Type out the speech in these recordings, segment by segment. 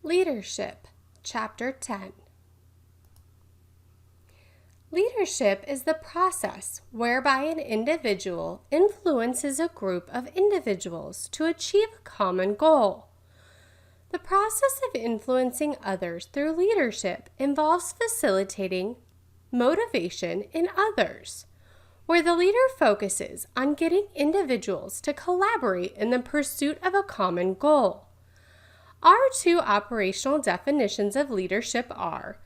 Leadership, Chapter 10. Leadership is the process whereby an individual influences a group of individuals to achieve a common goal. The process of influencing others through leadership involves facilitating motivation in others, where the leader focuses on getting individuals to collaborate in the pursuit of a common goal. Our two operational definitions of leadership are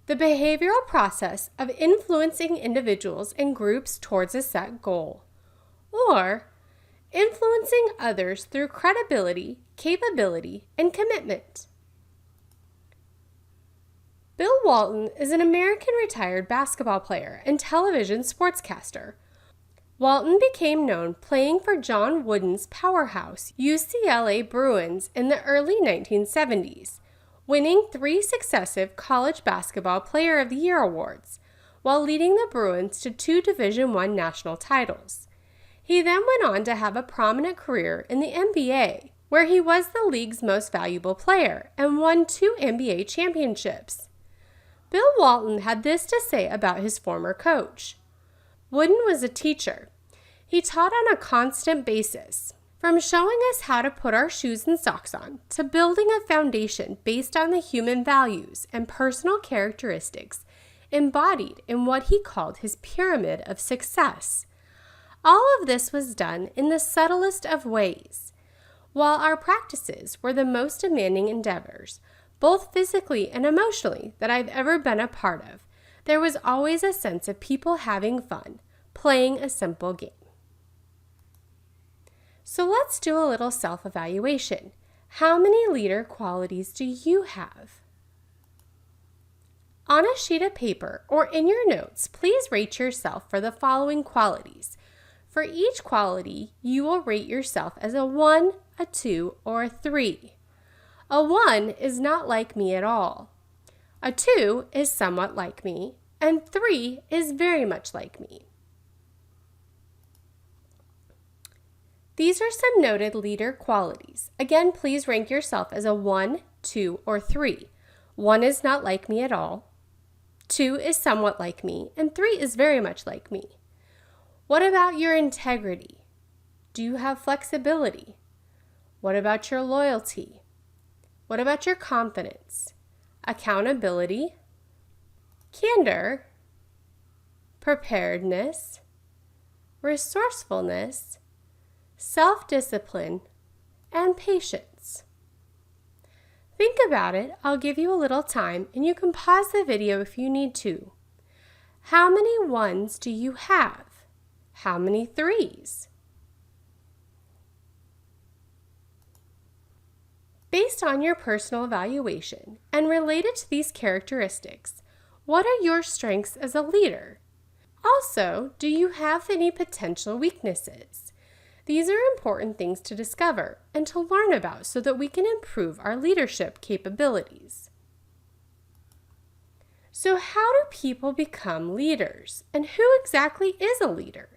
the behavioral process of influencing individuals and groups towards a set goal, or influencing others through credibility, capability, and commitment. Bill Walton is an American retired basketball player and television sportscaster. Walton became known playing for John Wooden's powerhouse UCLA Bruins in the early 1970s, winning 3 successive College Basketball Player of the Year awards, while leading the Bruins to 2 Division I national titles. He then went on to have a prominent career in the NBA, where he was the league's most valuable player and won 2 NBA championships. Bill Walton had this to say about his former coach. Wooden was a teacher. He taught on a constant basis, from showing us how to put our shoes and socks on to building a foundation based on the human values and personal characteristics embodied in what he called his pyramid of success. All of this was done in the subtlest of ways. While our practices were the most demanding endeavors, both physically and emotionally, that I've ever been a part of, there was always a sense of people having fun, playing a simple game. So let's do a little self-evaluation. How many leader qualities do you have? On a sheet of paper or in your notes, please rate yourself for the following qualities. For each quality, you will rate yourself as a 1, a 2, or a 3. A 1 is not like me at all. A 2 is somewhat like me, and 3 is very much like me. These are some noted leader qualities. Again, please rank yourself as a 1, 2, or 3. 1 is not like me at all. 2 is somewhat like me, and 3 is very much like me. What about your integrity? Do you have flexibility? What about your loyalty? What about your confidence? Accountability? Candor? Preparedness? Resourcefulness? Self-discipline, and patience. Think about it. I'll give you a little time, and you can pause the video if you need to. How many 1s do you have? How many 3s? Based on your personal evaluation and related to these characteristics, what are your strengths as a leader? Also, do you have any potential weaknesses? These are important things to discover and to learn about so that we can improve our leadership capabilities. So how do people become leaders? And who exactly is a leader?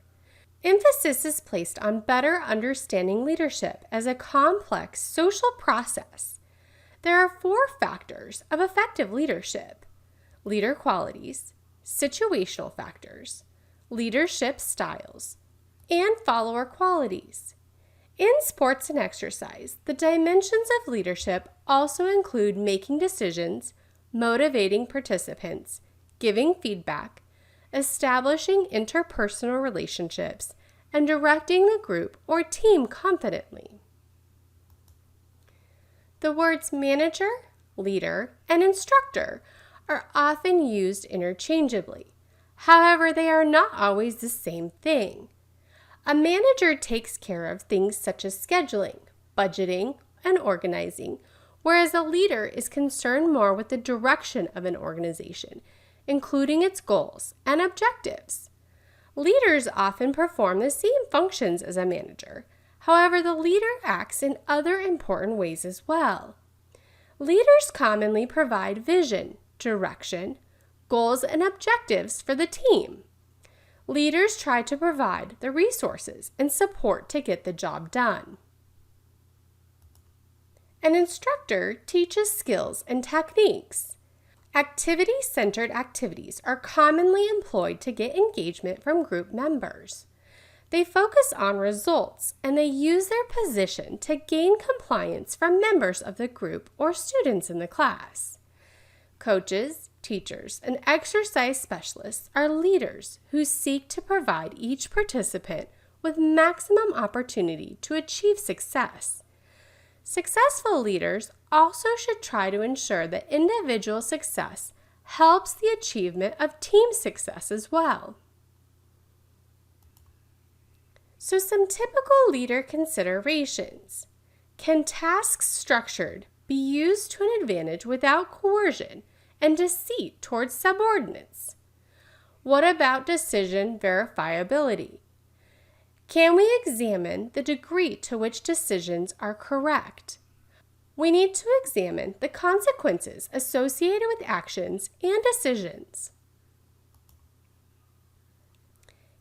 Emphasis is placed on better understanding leadership as a complex social process. There are 4 factors of effective leadership: leader qualities, situational factors, leadership styles, and follower qualities. In sports and exercise, the dimensions of leadership also include making decisions, motivating participants, giving feedback, establishing interpersonal relationships, and directing the group or team confidently. The words manager, leader, and instructor are often used interchangeably. However, they are not always the same thing. A manager takes care of things such as scheduling, budgeting, and organizing, whereas a leader is concerned more with the direction of an organization, including its goals and objectives. Leaders often perform the same functions as a manager. However, the leader acts in other important ways as well. Leaders commonly provide vision, direction, goals, and objectives for the team. Leaders try to provide the resources and support to get the job done. An instructor teaches skills and techniques. Activity-centered activities are commonly employed to get engagement from group members. They focus on results, and they use their position to gain compliance from members of the group or students in the class. Coaches, teachers, and exercise specialists are leaders who seek to provide each participant with maximum opportunity to achieve success. Successful leaders also should try to ensure that individual success helps the achievement of team success as well. So some typical leader considerations. Can tasks structured be used to an advantage without coercion and deceit towards subordinates? What about decision verifiability? Can we examine the degree to which decisions are correct? We need to examine the consequences associated with actions and decisions.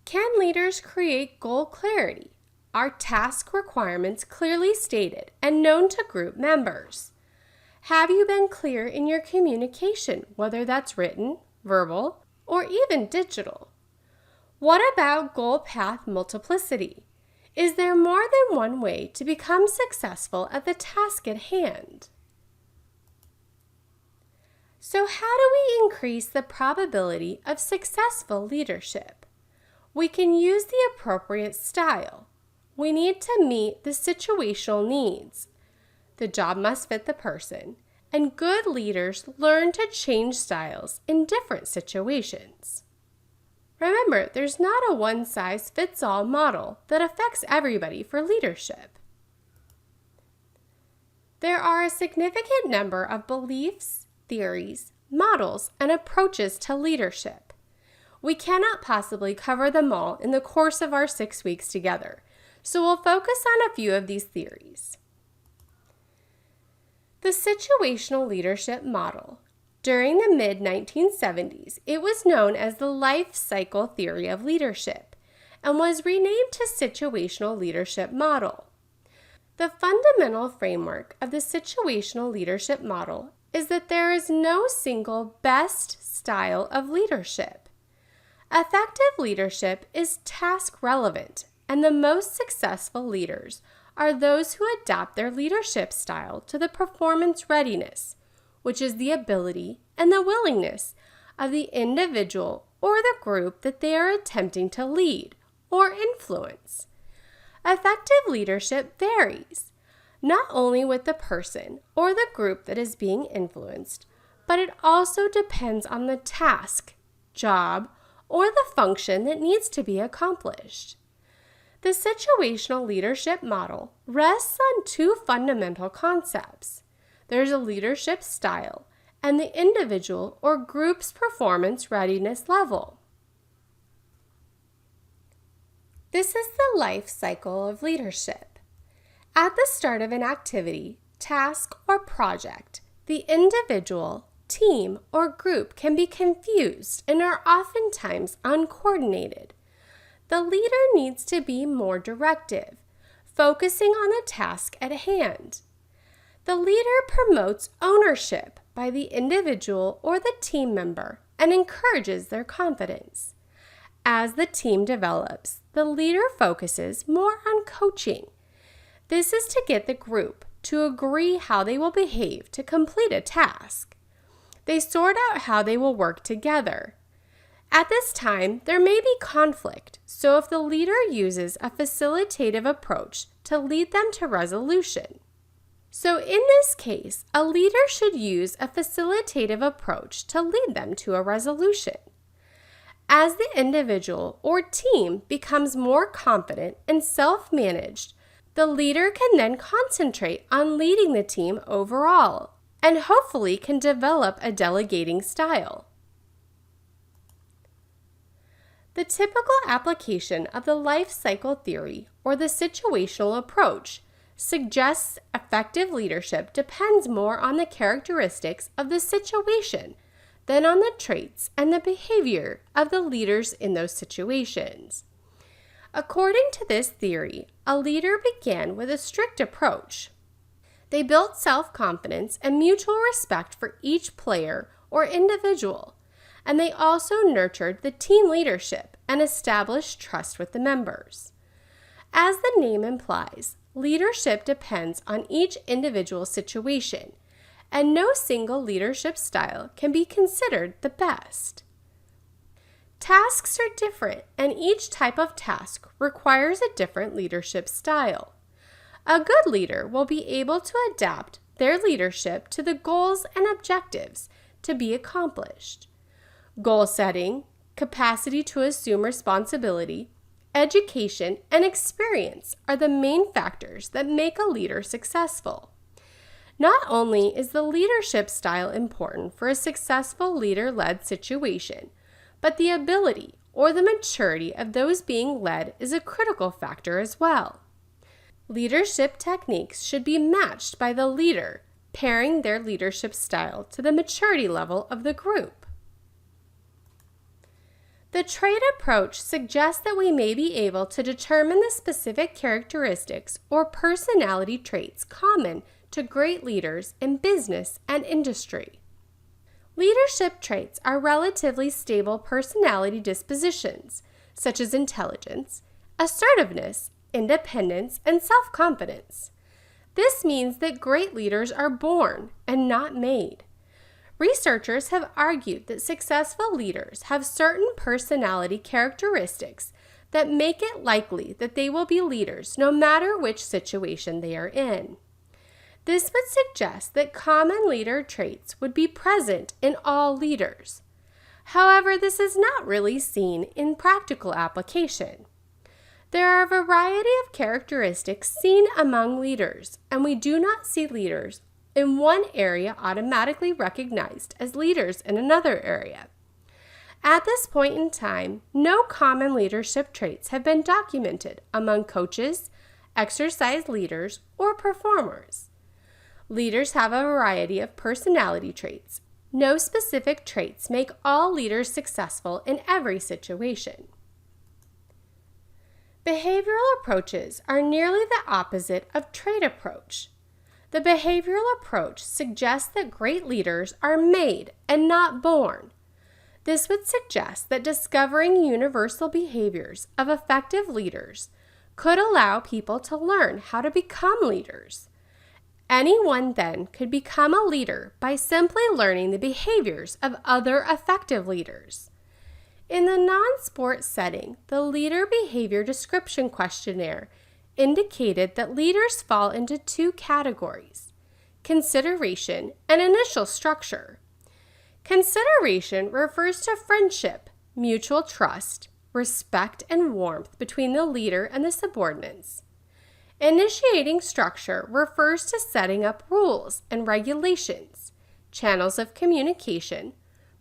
Can leaders create goal clarity? Are task requirements clearly stated and known to group members? Have you been clear in your communication, whether that's written, verbal, or even digital? What about goal path multiplicity? Is there more than one way to become successful at the task at hand? So how do we increase the probability of successful leadership? We can use the appropriate style. We need to meet the situational needs. The job must fit the person, and good leaders learn to change styles in different situations. Remember, there's not a one-size-fits-all model that affects everybody for leadership. There are a significant number of beliefs, theories, models, and approaches to leadership. We cannot possibly cover them all in the course of our 6 weeks together, so we'll focus on a few of these theories. The situational leadership model. During the mid-1970s, it was known as the life cycle theory of leadership and was renamed to situational leadership model. The fundamental framework of the situational leadership model is that there is no single best style of leadership. Effective leadership is task relevant, and the most successful leaders are those who adapt their leadership style to the performance readiness, which is the ability and the willingness of the individual or the group that they are attempting to lead or influence. Effective leadership varies, not only with the person or the group that is being influenced, but it also depends on the task, job, or the function that needs to be accomplished. The situational leadership model rests on two fundamental concepts. There's a leadership style and the individual or group's performance readiness level. This is the life cycle of leadership. At the start of an activity, task, or project, the individual, team, or group can be confused and are oftentimes uncoordinated. The leader needs to be more directive, focusing on the task at hand. The leader promotes ownership by the individual or the team member and encourages their confidence. As the team develops, the leader focuses more on coaching. This is to get the group to agree how they will behave to complete a task. They sort out how they will work together. At this time, there may be conflict, so if the leader uses a facilitative approach to lead them to resolution. So in this case, a leader should use a facilitative approach to lead them to a resolution. As the individual or team becomes more confident and self-managed, the leader can then concentrate on leading the team overall and hopefully can develop a delegating style. The typical application of the life cycle theory or the situational approach suggests effective leadership depends more on the characteristics of the situation than on the traits and the behavior of the leaders in those situations. According to this theory, a leader began with a strict approach. They built self-confidence and mutual respect for each player or individual, and they also nurtured the team leadership and established trust with the members. As the name implies, leadership depends on each individual situation, and no single leadership style can be considered the best. Tasks are different, and each type of task requires a different leadership style. A good leader will be able to adapt their leadership to the goals and objectives to be accomplished. Goal setting, capacity to assume responsibility, education, and experience are the main factors that make a leader successful. Not only is the leadership style important for a successful leader-led situation, but the ability or the maturity of those being led is a critical factor as well. Leadership techniques should be matched by the leader, pairing their leadership style to the maturity level of the group. The trait approach suggests that we may be able to determine the specific characteristics or personality traits common to great leaders in business and industry. Leadership traits are relatively stable personality dispositions, such as intelligence, assertiveness, independence, and self-confidence. This means that great leaders are born and not made. Researchers have argued that successful leaders have certain personality characteristics that make it likely that they will be leaders no matter which situation they are in. This would suggest that common leader traits would be present in all leaders. However, this is not really seen in practical application. There are a variety of characteristics seen among leaders, and we do not see leaders in one area automatically recognized as leaders in another area. At this point in time, no common leadership traits have been documented among coaches, exercise leaders, or performers. Leaders have a variety of personality traits. No specific traits make all leaders successful in every situation. Behavioral approaches are nearly the opposite of trait approach. The behavioral approach suggests that great leaders are made and not born. This would suggest that discovering universal behaviors of effective leaders could allow people to learn how to become leaders. Anyone then could become a leader by simply learning the behaviors of other effective leaders. In the non-sport setting, the Leader Behavior Description Questionnaire indicated that leaders fall into two categories: consideration and initial structure. Consideration refers to friendship, mutual trust, respect, and warmth between the leader and the subordinates. Initiating structure refers to setting up rules and regulations, channels of communication,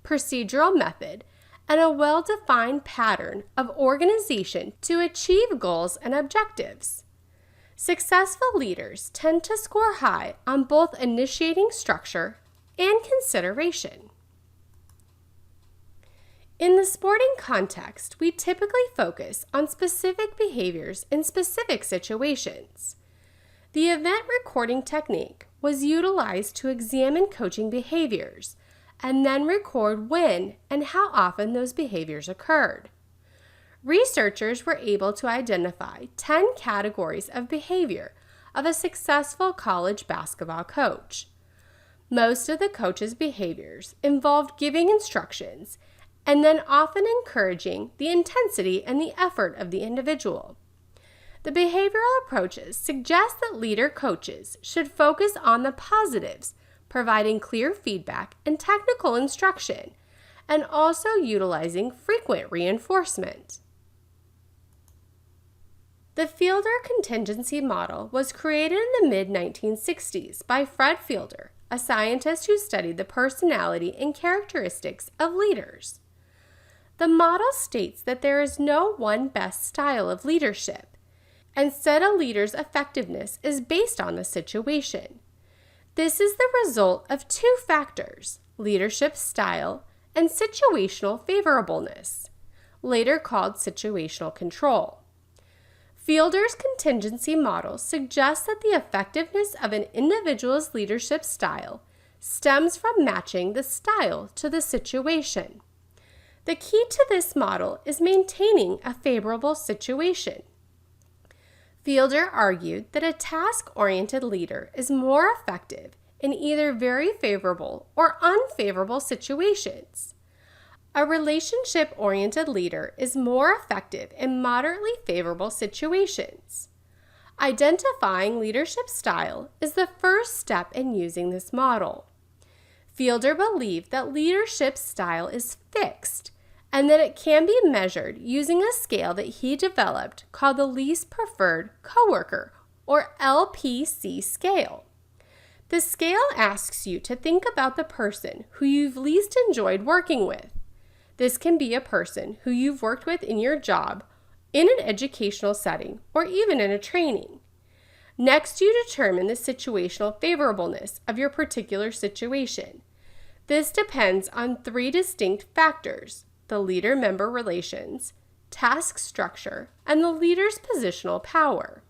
procedural method, and a well-defined pattern of organization to achieve goals and objectives. Successful leaders tend to score high on both initiating structure and consideration. In the sporting context, we typically focus on specific behaviors in specific situations. The event recording technique was utilized to examine coaching behaviors and then record when and how often those behaviors occurred. Researchers were able to identify 10 categories of behavior of a successful college basketball coach. Most of the coach's behaviors involved giving instructions and then often encouraging the intensity and the effort of the individual. The behavioral approaches suggest that leader coaches should focus on the positives, providing clear feedback and technical instruction, and also utilizing frequent reinforcement. The Fiedler contingency model was created in the mid-1960s by Fred Fiedler, a scientist who studied the personality and characteristics of leaders. The model states that there is no one best style of leadership. Instead, a leader's effectiveness is based on the situation. This is the result of two factors: leadership style and situational favorableness, later called situational control. Fiedler's contingency model suggests that the effectiveness of an individual's leadership style stems from matching the style to the situation. The key to this model is maintaining a favorable situation. Fiedler argued that a task-oriented leader is more effective in either very favorable or unfavorable situations. A relationship-oriented leader is more effective in moderately favorable situations. Identifying leadership style is the first step in using this model. Fiedler believed that leadership style is fixed and that it can be measured using a scale that he developed called the Least Preferred Coworker, or LPC scale. The scale asks you to think about the person who you've least enjoyed working with. This can be a person who you've worked with in your job, in an educational setting, or even in a training. Next, you determine the situational favorableness of your particular situation. This depends on 3 distinct factors: the leader-member relations, task structure, and the leader's positional power.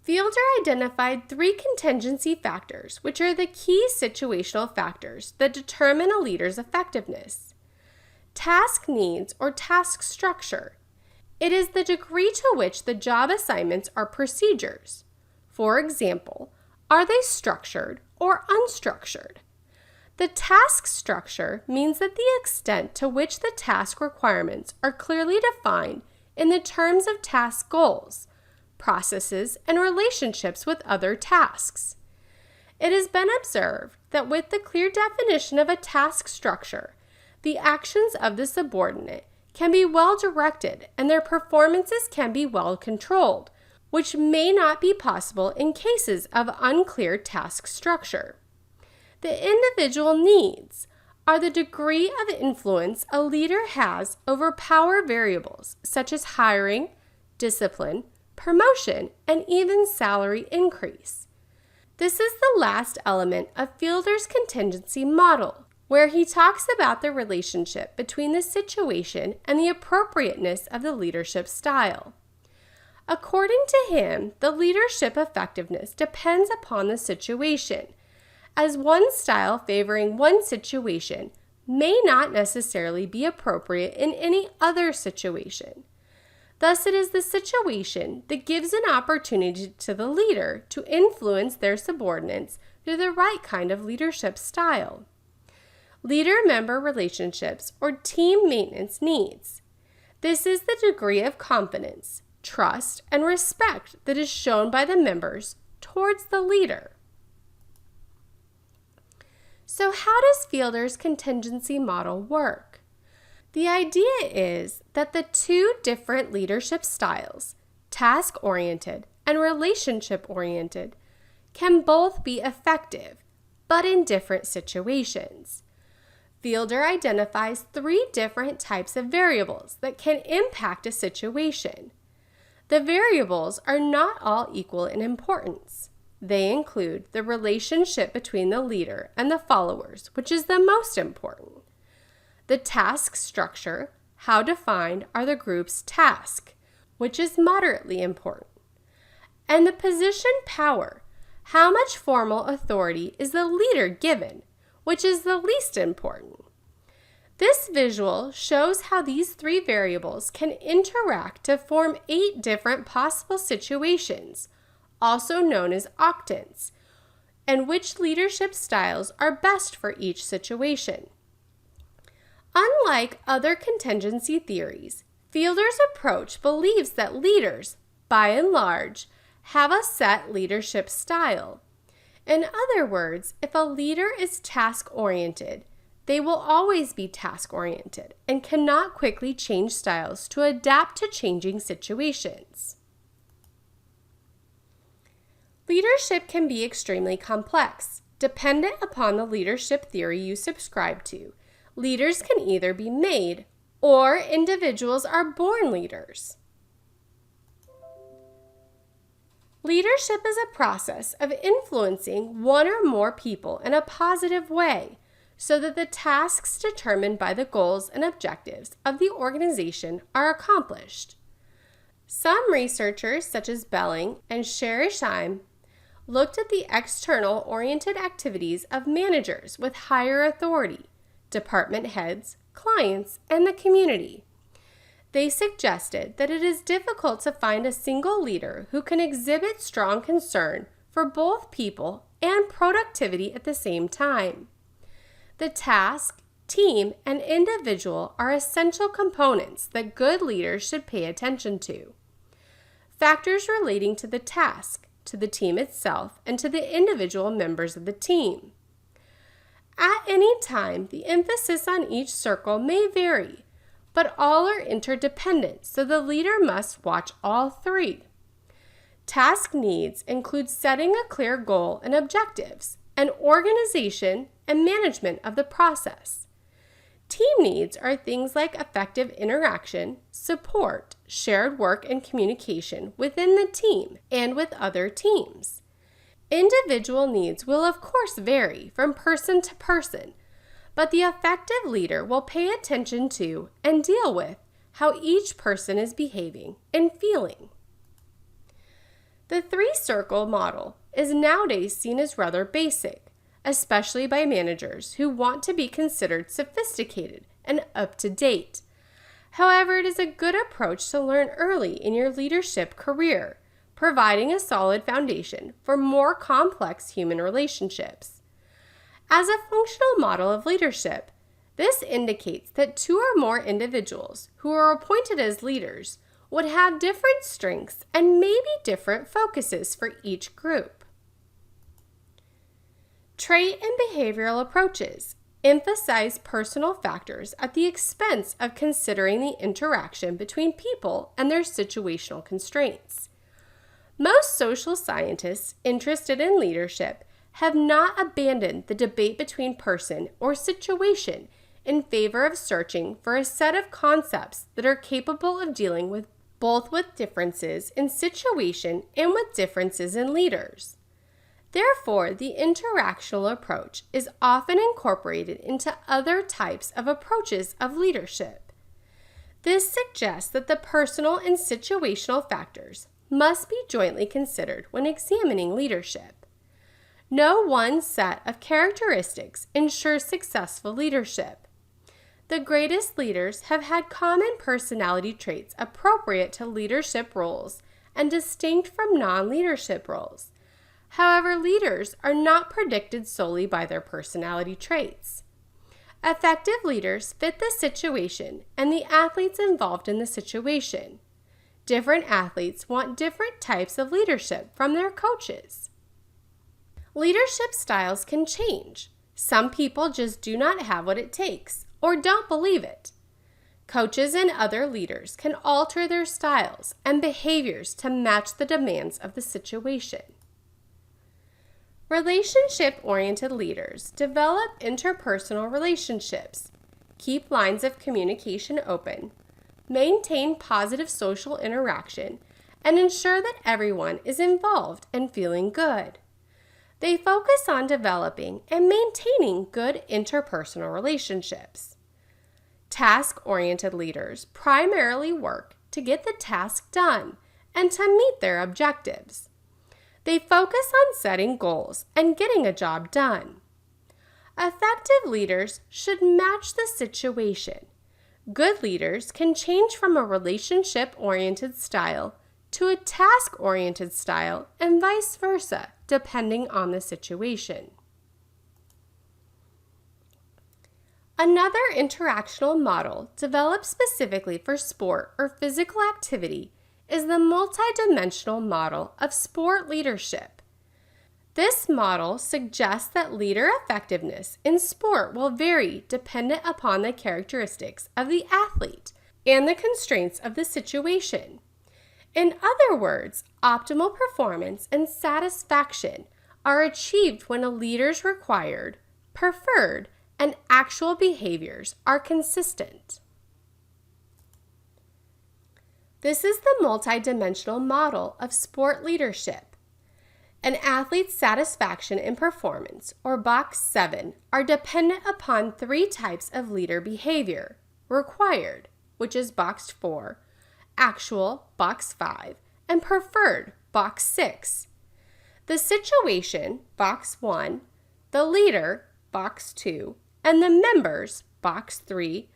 Fiedler identified 3 contingency factors, which are the key situational factors that determine a leader's effectiveness. Task needs or task structure. It is the degree to which the job assignments are procedures. For example, are they structured or unstructured? The task structure means that the extent to which the task requirements are clearly defined in the terms of task goals, processes, and relationships with other tasks. It has been observed that with the clear definition of a task structure, the actions of the subordinate can be well directed and their performances can be well controlled, which may not be possible in cases of unclear task structure. The individual needs are the degree of influence a leader has over power variables such as hiring, discipline, promotion, and even salary increase. This is the last element of Fiedler's contingency model, where he talks about the relationship between the situation and the appropriateness of the leadership style. According to him, the leadership effectiveness depends upon the situation, as one style favoring one situation may not necessarily be appropriate in any other situation. Thus, it is the situation that gives an opportunity to the leader to influence their subordinates through the right kind of leadership style. Leader-member relationships or team maintenance needs. This is the degree of confidence, trust, and respect that is shown by the members towards the leader. So how does Fiedler's contingency model work? The idea is that the 2 different leadership styles, task-oriented and relationship-oriented, can both be effective, but in different situations. Fiedler identifies 3 different types of variables that can impact a situation. The variables are not all equal in importance. They include the relationship between the leader and the followers, which is the most important. The task structure, how defined are the group's tasks, which is moderately important. And the position power, how much formal authority is the leader given, which is the least important. This visual shows how these 3 variables can interact to form 8 different possible situations, also known as octants, and which leadership styles are best for each situation. Unlike other contingency theories, Fiedler's approach believes that leaders, by and large, have a set leadership style. In other words, if a leader is task-oriented, they will always be task-oriented and cannot quickly change styles to adapt to changing situations. Leadership can be extremely complex, dependent upon the leadership theory you subscribe to. Leaders can either be made or individuals are born leaders. Leadership is a process of influencing one or more people in a positive way so that the tasks determined by the goals and objectives of the organization are accomplished. Some researchers, such as Belling and Sherisheim, looked at the external-oriented activities of managers with higher authority, department heads, clients, and the community. They suggested that it is difficult to find a single leader who can exhibit strong concern for both people and productivity at the same time. The task, team, and individual are essential components that good leaders should pay attention to. Factors relating to the task, to the team itself, and to the individual members of the team. At any time, the emphasis on each circle may vary, but all are interdependent, so the leader must watch all three. Task needs include setting a clear goal and objectives, and organization and management of the process. Team needs are things like effective interaction, support, shared work, and communication within the team and with other teams. Individual needs will of course vary from person to person, but the effective leader will pay attention to and deal with how each person is behaving and feeling. The three-circle model is nowadays seen as rather basic, especially by managers who want to be considered sophisticated and up-to-date. However, it is a good approach to learn early in your leadership career, providing a solid foundation for more complex human relationships. As a functional model of leadership, this indicates that two or more individuals who are appointed as leaders would have different strengths and maybe different focuses for each group. Trait and behavioral approaches emphasize personal factors at the expense of considering the interaction between people and their situational constraints. Most social scientists interested in leadership have not abandoned the debate between person or situation in favor of searching for a set of concepts that are capable of dealing with both with differences in situation and with differences in leaders. Therefore, the interactional approach is often incorporated into other types of approaches of leadership. This suggests that the personal and situational factors must be jointly considered when examining leadership. No one set of characteristics ensures successful leadership. The greatest leaders have had common personality traits appropriate to leadership roles and distinct from non-leadership roles. However, leaders are not predicted solely by their personality traits. Effective leaders fit the situation and the athletes involved in the situation. Different athletes want different types of leadership from their coaches. Leadership styles can change. Some people just do not have what it takes or don't believe it. Coaches and other leaders can alter their styles and behaviors to match the demands of the situation. Relationship-oriented leaders develop interpersonal relationships, keep lines of communication open, maintain positive social interaction, and ensure that everyone is involved and feeling good. They focus on developing and maintaining good interpersonal relationships. Task-oriented leaders primarily work to get the task done and to meet their objectives. They focus on setting goals and getting a job done. Effective leaders should match the situation. Good leaders can change from a relationship-oriented style to a task-oriented style and vice versa, depending on the situation. Another interactional model developed specifically for sport or physical activity is the multidimensional model of sport leadership. This model suggests that leader effectiveness in sport will vary dependent upon the characteristics of the athlete and the constraints of the situation. In other words, optimal performance and satisfaction are achieved when a leader's required, preferred, and actual behaviors are consistent. This is the multidimensional model of sport leadership. An athlete's satisfaction and performance, or Box 7, are dependent upon three types of leader behavior: required, which is Box 4, actual, Box 5, and preferred, Box 6. The situation, Box 1, the leader, Box 2, and the members, Box 3,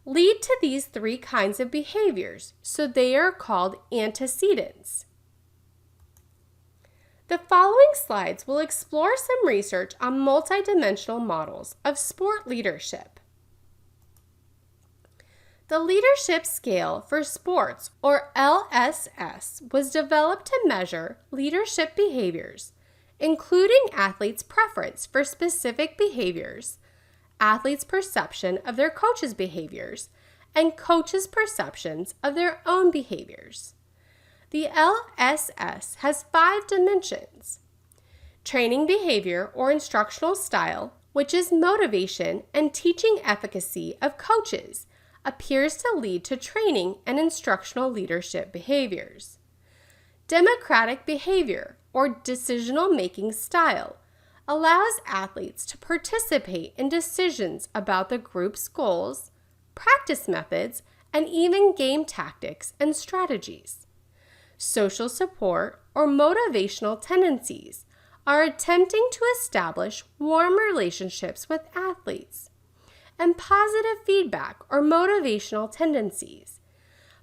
lead to these three kinds of behaviors, so they are called antecedents. The following slides will explore some research on multidimensional models of sport leadership. The Leadership Scale for Sports, or LSS, was developed to measure leadership behaviors, including athletes' preference for specific behaviors, athletes' perception of their coaches' behaviors, and coaches' perceptions of their own behaviors. The LSS has 5 dimensions: training behavior or instructional style, which is motivation and teaching efficacy of coaches, appears to lead to training and instructional leadership behaviors. Democratic behavior or decisional-making style allows athletes to participate in decisions about the group's goals, practice methods, and even game tactics and strategies. Social support or motivational tendencies are attempting to establish warm relationships with athletes. And positive feedback or motivational tendencies.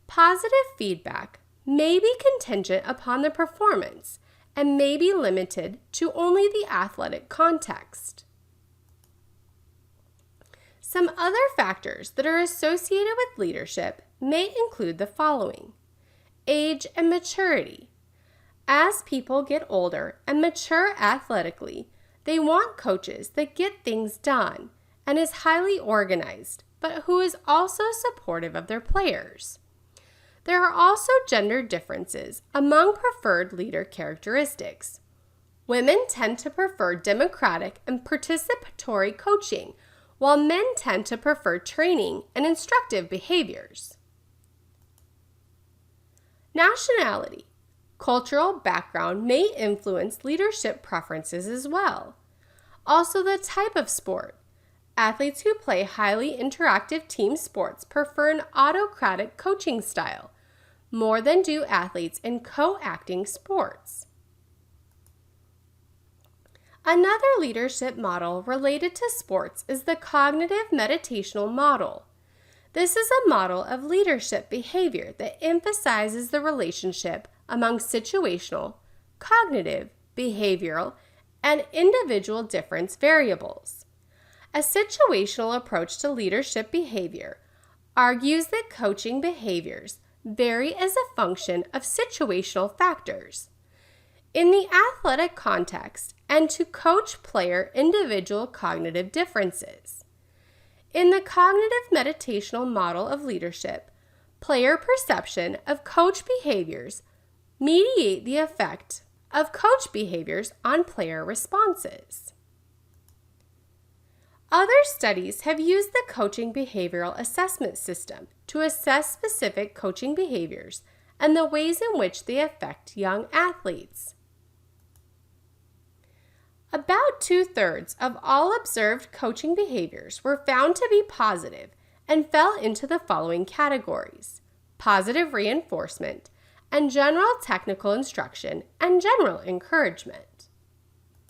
Positive feedback may be contingent upon the performance and may be limited to only the athletic context. Some other factors that are associated with leadership may include the following: age and maturity. As people get older and mature athletically, they want coaches that get things done and is highly organized, but who is also supportive of their players. There are also gender differences among preferred leader characteristics. Women tend to prefer democratic and participatory coaching, while men tend to prefer training and instructive behaviors. Nationality. Cultural background may influence leadership preferences as well. Also, the type of sport. Athletes who play highly interactive team sports prefer an autocratic coaching style, more than do athletes in co-acting sports. Another leadership model related to sports is the cognitive meditational model. This is a model of leadership behavior that emphasizes the relationship among situational, cognitive, behavioral, and individual difference variables. A situational approach to leadership behavior argues that coaching behaviors vary as a function of situational factors. In the athletic context, and to coach player individual cognitive differences. In the cognitive meditational model of leadership, player perception of coach behaviors mediate the effect of coach behaviors on player responses. Other studies have used the coaching behavioral assessment system to assess specific coaching behaviors and the ways in which they affect young athletes. About 2/3 of all observed coaching behaviors were found to be positive and fell into the following categories: positive reinforcement, and general technical instruction and general encouragement.